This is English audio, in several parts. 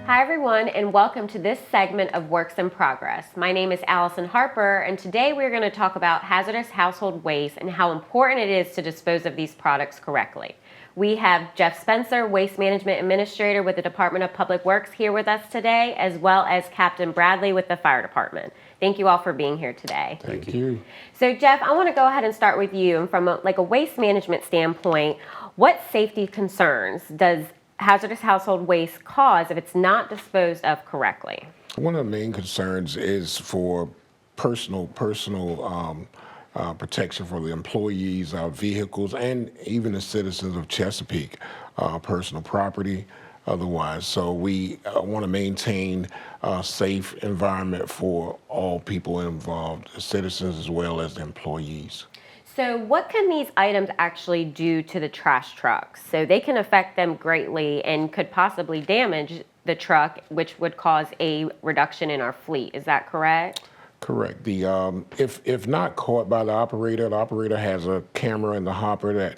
Hi everyone, and welcome to this segment of Works in Progress. My name is Allison Harper, and today we're going to talk about hazardous household waste and how important it is to dispose of these products correctly. We have Jeff Spencer, Waste Management Administrator with the Department of Public Works, here with us today, as well as Captain Bradley with the Fire Department. Thank you all for being here today. Thank you. So Jeff, I want to go ahead and start with you. And from a waste management standpoint, what safety concerns does hazardous household waste cause if it's not disposed of correctly? One of the main concerns is for personal protection for the employees, our vehicles, and even the citizens of Chesapeake, personal property otherwise. So we want to maintain a safe environment for all people involved, the citizens as well as the employees. So what can these items actually do to the trash trucks? So they can affect them greatly and could possibly damage the truck, which would cause a reduction in our fleet. Is that correct? Correct. The if not caught by the operator has a camera in the hopper that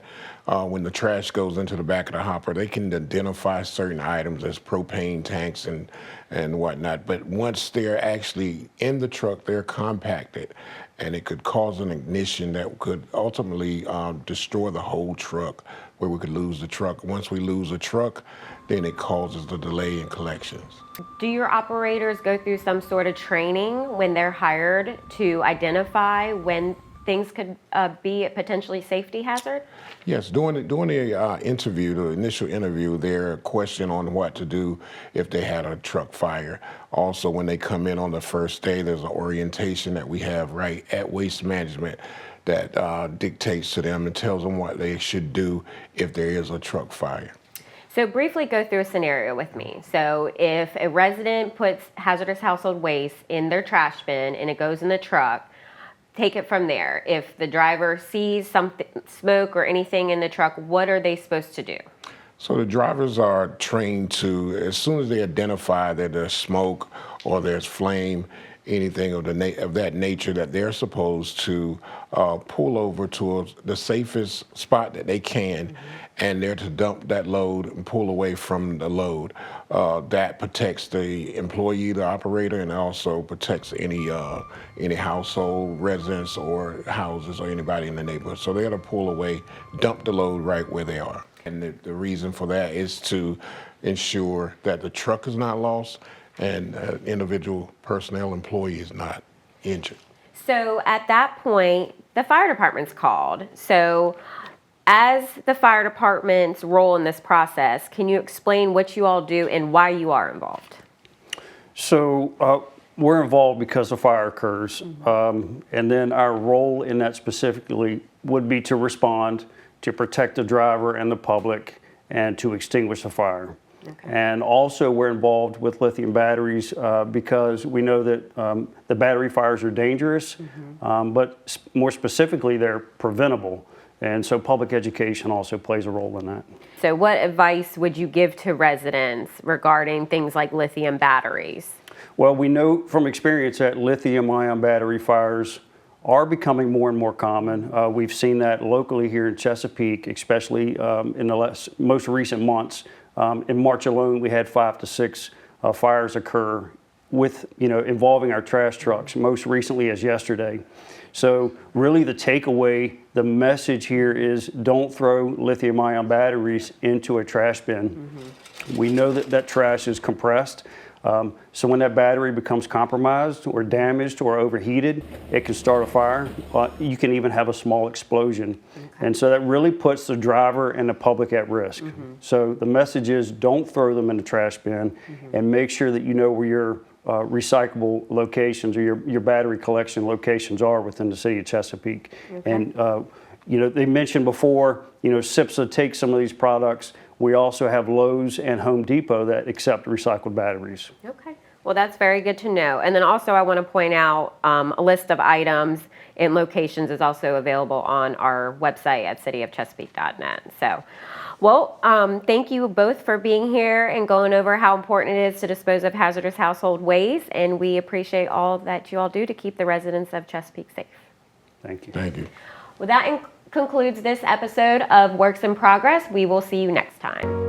when the trash goes into the back of the hopper, they can identify certain items as propane tanks and whatnot. But once they're actually in the truck, they're compacted, and it could cause an ignition that could ultimately destroy the whole truck, where we could lose the truck. Once we lose a truck, then it causes the delay in collections. Do your operators go through some sort of training when they're hired to identify when things could be a potentially safety hazard? Yes, during the interview, the initial interview, they're questioned on what to do if they had a truck fire. Also, when they come in on the first day, there's an orientation that we have right at Waste Management that dictates to them and tells them what they should do if there is a truck fire. So briefly go through a scenario with me. So if a resident puts hazardous household waste in their trash bin and it goes in the truck, take it from there. If the driver sees something, smoke or anything in the truck, what are they supposed to do? So the drivers are trained to, as soon as they identify that there's smoke or there's flame, anything of that nature, that they're supposed to pull over to the safest spot that they can, and they're to dump that load and pull away from the load. That protects the employee, the operator, and also protects any household residents or houses or anybody in the neighborhood. So they're to pull away, dump the load right where they are. And the reason for that is to ensure that the truck is not lost and individual personnel employee is not injured. So at that point, the fire department's called. So as the fire department's role in this process, can you explain what you all do and why you are involved? So we're involved because a fire occurs, and then our role in that specifically would be to respond, to protect the driver and the public, and to extinguish the fire. Okay. And also we're involved with lithium batteries because we know that the battery fires are dangerous, but more specifically, they're preventable. And so public education also plays a role in that. So what advice would you give to residents regarding things like lithium batteries? Well, we know from experience that lithium-ion battery fires are becoming more and more common. We've seen that locally here in Chesapeake, especially in the most recent months. In March alone, we had 5 to 6 fires occur with, involving our trash trucks, most recently as yesterday. So really the takeaway, the message here is don't throw lithium-ion batteries into a trash bin. We know that trash is compressed. So when that battery becomes compromised or damaged or overheated, it can start a fire. You can even have a small explosion. Okay. And so that really puts the driver and the public at risk. So the message is don't throw them in the trash bin and make sure that you know where your recyclable locations or your battery collection locations are within the city of Chesapeake. Okay. And they mentioned before, SIPSA takes some of these products. We also have Lowe's and Home Depot that accept recycled batteries. Okay, well that's very good to know. And then also I want to point out a list of items and locations is also available on our website at cityofchesapeake.net. So, well, thank you both for being here and going over how important it is to dispose of hazardous household waste, and we appreciate all that you all do to keep the residents of Chesapeake safe. Thank you. Thank you. Well, that concludes this episode of Works in Progress. We will see you next time.